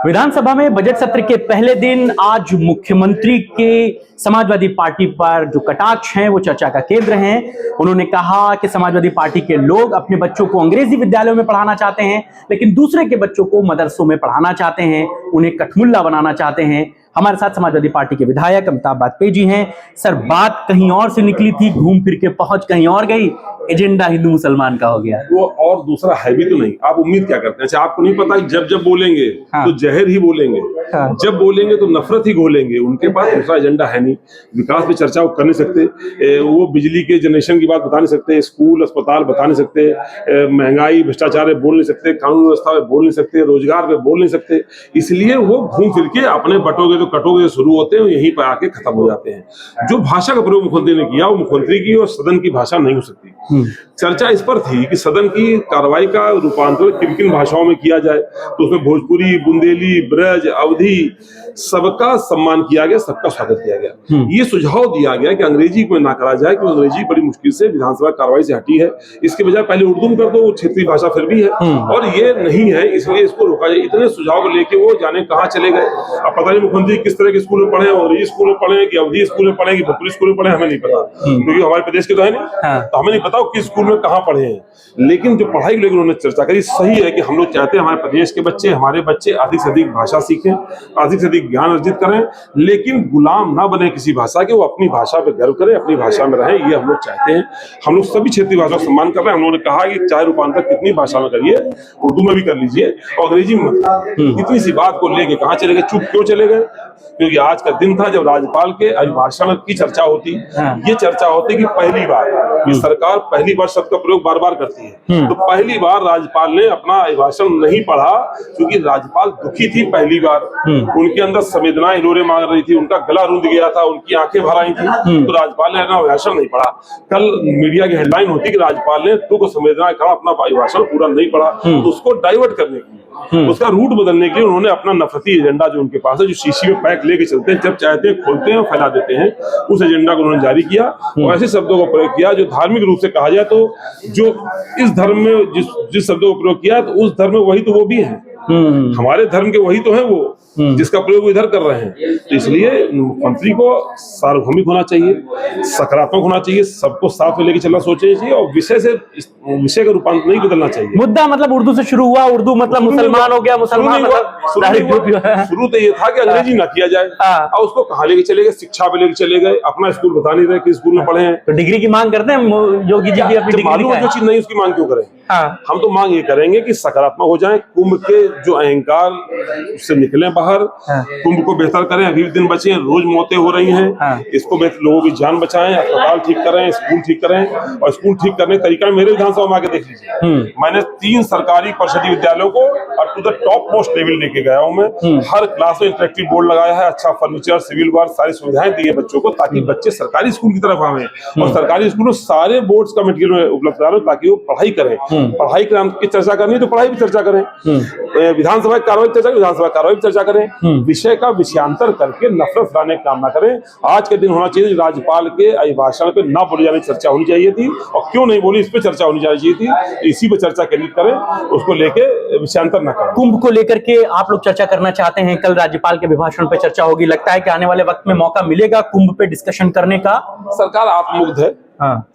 विधानसभा में बजट सत्र के पहले दिन आज मुख्यमंत्री के समाजवादी पार्टी पर जो कटाक्ष हैं वो चर्चा का केंद्र हैं। उन्होंने कहा कि समाजवादी पार्टी के लोग अपने बच्चों को अंग्रेजी विद्यालयों में पढ़ाना चाहते हैं, लेकिन दूसरे के बच्चों को मदरसों में पढ़ाना चाहते हैं, उन्हें कठमुल्ला बनाना चाहते हैं। हमारे साथ समाजवादी पार्टी के विधायक अमिताभ बाजपेयी जी हैं। सर, बात कहीं और से निकली थी, घूम फिर के पहुंच कहीं और गई, एजेंडा हिंदू मुसलमान का हो गया। वो और दूसरा है भी तो नहीं। आप उम्मीद क्या करते हैं? अच्छा, आपको नहीं पता जब जब बोलेंगे तो जहर ही बोलेंगे, जब बोलेंगे तो नफरत ही घोलेंगे। उनके पास दूसरा एजेंडा है नहीं। विकास पे चर्चा वो कर नहीं सकते, वो बिजली के जनरेशन की बात बता नहीं सकते, स्कूल अस्पताल बता नहीं सकते, महंगाई भ्रष्टाचार बोल नहीं सकते, कानून व्यवस्था पे बोल नहीं सकते, रोजगार पे बोल नहीं सकते। इसलिए वो घूम फिर के अपने बटोगे तो कटोगे शुरू होते हैं, यहीं पर आके खत्म हो जाते हैं। जो भाषा का प्रयोग मुख्यमंत्री ने किया वो मुख्यमंत्री की और सदन की भाषा नहीं हो सकती। चर्चा इस पर थी कि सदन की कार्रवाई का रूपांतरण किन किन भाषाओं में किया जाए, तो उसमें भोजपुरी, बुंदेली, ब्रज, अवधी सबका सम्मान किया गया, सबका स्वागत किया गया। ये सुझाव दिया गया कि अंग्रेजी में ना करा जाए, क्योंकि अंग्रेजी बड़ी मुश्किल से विधानसभा कार्रवाई से हटी है। इसके बजाय पहले उर्दू में कर दो, वो क्षेत्रीय भाषा फिर भी है और ये नहीं है, इसलिए इसको रोका जाए। इतने सुझाव को लेके वो जाने कहाँ चले गए। अब पता नहीं मुख्यमंत्री किस तरह के स्कूल में पढ़े, अंग्रेजी स्कूल में पढ़े कि अवधी स्कूल में पढ़े कि भोजपुरी स्कूल में पढ़े, हमें नहीं पता, क्योंकि हमारे प्रदेश के तो है नहीं, तो हमें नहीं पता किस स्कूल में कहाँ पढ़े हैं। लेकिन जो पढ़ाई को लेकर उन्होंने चर्चा करी, सही है कि हम लोग चाहते हैं हमारे प्रदेश के बच्चे, हमारे बच्चे अधिक से अधिक भाषा सीखें, अधिक से अधिक ज्ञान अर्जित करें, लेकिन गुलाम ना बने किसी भाषा के, वो अपनी भाषा पे गर्व करें, अपनी भाषा में रहें, ये हम लोग चाहते हैं। हम लोग सभी क्षेत्रीय भाषा का सम्मान कर रहे हैं। हम लोगों ने कहा कि चाहे रूपांतर कितनी भाषा में करिए, उर्दू में भी कर लीजिए और अंग्रेजी में मत। इतनी सी बात को लेके कहाँ चले गए, चुप क्यों चले गए? क्योंकि आज का दिन था जब राज्यपाल के अभिभाषण की चर्चा होती। ये चर्चा होती कि पहली बार सरकार पहली बार शब्द का प्रयोग बार बार करती है, तो पहली बार राज्यपाल ने अपना अभिभाषण नहीं पढ़ा, क्योंकि राज्यपाल दुखी थी। पहली बार उनके अंदर संवेदनाएं हिलोरे मांग रही थी, उनका गला रुंध गया था, उनकी आंखें भर आई थी, तो राज्यपाल ने अपना अभिभाषण नहीं पढ़ा। कल मीडिया की हेडलाइन होती कि राज्यपाल ने दुख संवेदनाएं कहा, अपना अभिभाषण पूरा नहीं पढ़ा। तो उसको डाइवर्ट करने के लिए, उसका रूट बदलने के लिए उन्होंने अपना नफरती एजेंडा जो उनके पास है, जो शीशी में पैक लेके चलते हैं, जब चाहते हैं खोलते हैं और फैला देते हैं, उस एजेंडा को उन्होंने जारी किया और ऐसे शब्दों का प्रयोग किया जो धार्मिक रूप से कहा जाए तो जो इस धर्म में जिस शब्दों का प्रयोग किया, तो उस धर्म में वही तो वो भी है, हमारे धर्म के वही तो है वो, जिसका प्रयोग इधर कर रहे हैं। तो इसलिए मुख्यमंत्री को सार्वभौमिक होना चाहिए, सकारात्मक होना चाहिए, सबको साथ में लेके चलना सोचना चाहिए और विषय का रूपांतर नहीं बदलना चाहिए। मुद्दा मतलब उर्दू से शुरू हुआ, उर्दू मतलब मुसलमान हो गया, मुसलमान शुरू तो ये था कि अंग्रेजी ना किया जाए, और उसको कहाँ लेके चले गए, शिक्षा पे लेके चले गए, अपना स्कूल बता नहीं रहे कि स्कूल में पढ़े हैं। तो डिग्री की मांग करते हैं योगी जी की, अपनी डिग्री मालूम है जो चीज नहीं उसकी मांग क्यों करें? हम तो मांग ये करेंगे कि सकारात्मक हो जाए, कुंभ के जो अहंकार उससे निकले बाहर, कुंभ को बेहतर करें। अभी दिन बचे, रोज मौतें हो रही हैं, इसको लोगों की जान बचाएं, अस्पताल ठीक करें, स्कूल ठीक करें, और स्कूल ठीक करने का तरीका मेरे विधानसभा में आके देख लीजिए। मैंने 3 सरकारी परिषदीय विद्यालयों को up to the top most level लेके गया हूँ मैं। हर क्लास में इंटरेक्टिव बोर्ड लगाया है, अच्छा फर्नीचर, सिविल वर्क, सारी सुविधाएं दी है बच्चों को, ताकि बच्चे सरकारी स्कूल की तरफ आवे और सरकारी स्कूल में सारे बोर्ड्स का मटेरियल उपलब्ध करा लो, ताकि वो पढ़ाई करें। पढ़ाई की चर्चा करनी है तो पढ़ाई भी चर्चा करें, विधानसभा की कार्रवाई चर्चा विधानसभा कार्रवाई भी चर्चा करें, विषय का विषयांतर करके नफरत फैलाने का काम ना करें। आज के दिन होना चाहिए राज्यपाल के अभिभाषण पे ना बोली जाने चर्चा होनी चाहिए थी, और क्यों नहीं बोली इस पे चर्चा होनी चाहिए थी, इसी पे चर्चा केंद्रित करें, उसको लेके विषयांतर न करें। कुंभ को लेकर के आप लोग चर्चा करना चाहते हैं, कल राज्यपाल के अभिभाषण पे चर्चा होगी, लगता है कि आने वाले वक्त में मौका मिलेगा कुंभ पे डिस्कशन करने का? सरकार आत्ममुग्ध है।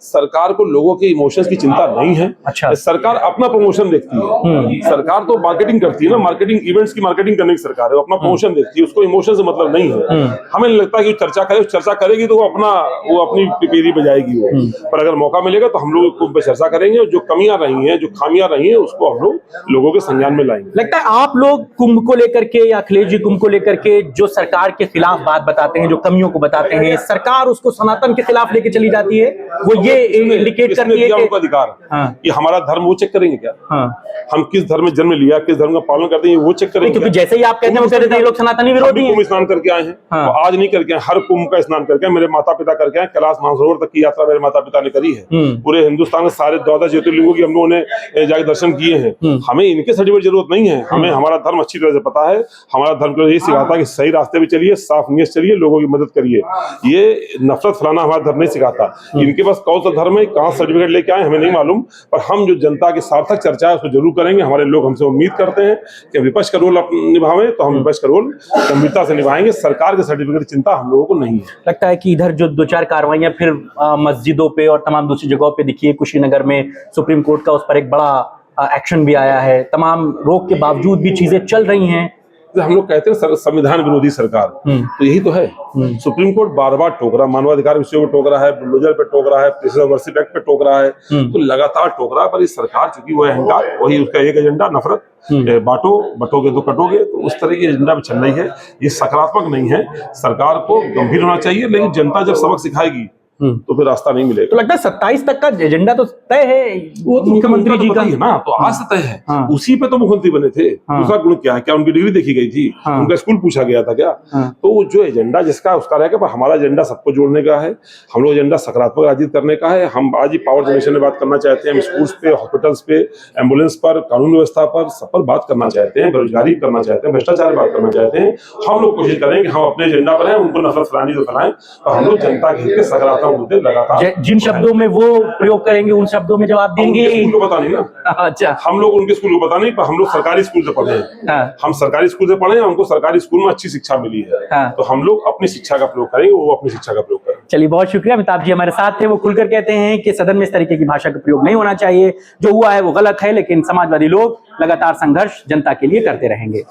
सरकार को लोगों के इमोशंस की चिंता नहीं है। अच्छा। सरकार अपना प्रमोशन देखती है। सरकार तो मार्केटिंग करती है ना, मार्केटिंग इवेंट्स की मार्केटिंग करने की सरकार है, वो अपना प्रमोशन देखती है, उसको इमोशन से मतलब नहीं है। हमें नहीं लगता कि चर्चा करेगी तो वो अपनी पिपीरी बजाएगी वो, पर अगर मौका मिलेगा तो हम लोग कुंभ पे चर्चा करेंगे और जो कमियां रही हैं, जो खामियां रही हैं, उसको हम लोग लोगों के संज्ञान में लाएंगे। लगता है आप लोग कुंभ को लेकर के या अखिलेश जी कुंभ को लेकर के जो सरकार के खिलाफ बात बताते हैं, जो कमियों को बताते हैं, सरकार उसको सनातन के खिलाफ लेके चली जाती है, वो ये इंडिकेट करती है कि उनका अधिकार कि हमारा धर्म वो चेक करेंगे क्या? हम किस धर्म में जन्म लिया, किस धर्म का पालन करते हैं, वो चेक करेंगे? क्योंकि जैसे ही आप कहते हैं वो कहते हैं लोग सनातनी विरोधी हैं। कुंभ स्नान करके आए हैं, तो आज नहीं करके आए, हर कुंभ का स्नान करके मेरे माता पिता करके आए। कैलाश मानसरोवर तक की यात्रा मेरे माता पिता ने करी है। पूरे हिंदुस्तान में सारे 12 ज्योतिर्लिंगों की हम लोगों ने जाके दर्शन किए हैं। हमें इनके सर्टिफिकेट जरूरत नहीं है, हमें हमारा धर्म अच्छी तरह से पता है। हमारा धर्म को यही सिखाता है कि सही रास्ते पे चलिए, साफ नियत चलिए, लोगों की मदद करिए। ये नफरत फैलाना हमारा धर्म नहीं सिखाता। इनके पास कौन सा धर्म है, कहाँ सर्टिफिकेट लेके आए हमें नहीं मालूम, पर हम जो जनता की सार्थक चर्चा है उसको जरूर करेंगे। हमारे लोग हमसे उम्मीद करते हैं कि विपक्ष का रोल निभावें, तो हम विपक्ष का रोल गंभीरता से निभाएंगे। सरकार के सर्टिफिकेट की चिंता हम लोगों को नहीं है। लगता है कि इधर जो 2-4 कार्रवाइयां फिर मस्जिदों पे और तमाम दूसरी जगहों पे दिखी है, कुशीनगर में सुप्रीम कोर्ट का उस पर एक बड़ा एक्शन भी आया है, तमाम रोक के बावजूद भी चीजें चल रही हैं। हम लोग कहते हैं संविधान विरोधी सरकार, तो यही तो है। सुप्रीम कोर्ट बार बार टोक रहा, मानवाधिकार विषयों को टोक रहा है, बुलडोजर पे टोक रहा है, प्रिजन ऑफ वर्शिप एक्ट पे टोक रहा है, तो लगातार टोक रहा है। पर इस सरकार चूंकि वो अहंकार, वही उसका एक एजेंडा, नफरत, बांटो, बटोगे तो कटोगे, तो उस तरह की एजेंडा पे चल रही है। ये सकारात्मक नहीं है। सरकार को गंभीर होना चाहिए, लेकिन जनता जब सबक सिखाएगी तो फिर रास्ता नहीं मिलेगा। तो लगता है 27 तक का एजेंडा तो तय है, वो तो मुख्यमंत्री जी का है ना, तो आज से तय है। हाँ। उसी पे तो मुख्यमंत्री बने थे। दूसरा गुण क्या है? क्या उनकी डिग्री देखी गई थी? उनका स्कूल पूछा गया था क्या? तो वो जो एजेंडा जिसका उसका रहेगा, पर हमारा एजेंडा सबको जोड़ने का है। हम लोग एजेंडा सकारात्मक राजनीति करने का है। हम आज ही पावर जनरेशन में बात करना चाहते हैं, हम स्कूल्स पे, हॉस्पिटल्स पे, एम्बुलेंस पर, कानून व्यवस्था पर, सब पर बात करना चाहते हैं, बेरोजगारी करना चाहते हैं, भ्रष्टाचार बात करना चाहते हैं। हम लोग कोशिश करेंगे, हम अपने एजेंडा पर हैं, उनको नफरत फैलानी तो फैलाएं, पर हम लोग जनता के हित के सकारात्मक मुद्दे लगातार जिन शब्दों में वो प्रयोग करेंगे उन शब्दों में जवाब देंगे। स्कूल को पता नहीं ना। अच्छा, हम लोग उनके स्कूल को पता नहीं, पर हम लोग सरकारी स्कूल से पढ़े हैं। हम सरकारी स्कूल से पढ़े हैं, हमको सरकारी स्कूल में अच्छी शिक्षा मिली है। तो हम लोग अपनी शिक्षा का प्रयोग करेंगे, वो अपनी शिक्षा का प्रयोग करेंगे। चलिए, बहुत शुक्रिया। अमिताभ जी हमारे साथ थे। वो खुलकर कहते हैं कि सदन में इस तरीके की भाषा का प्रयोग नहीं होना चाहिए, जो हुआ है वो गलत है, लेकिन समाजवादी लोग लगातार संघर्ष जनता के लिए करते रहेंगे।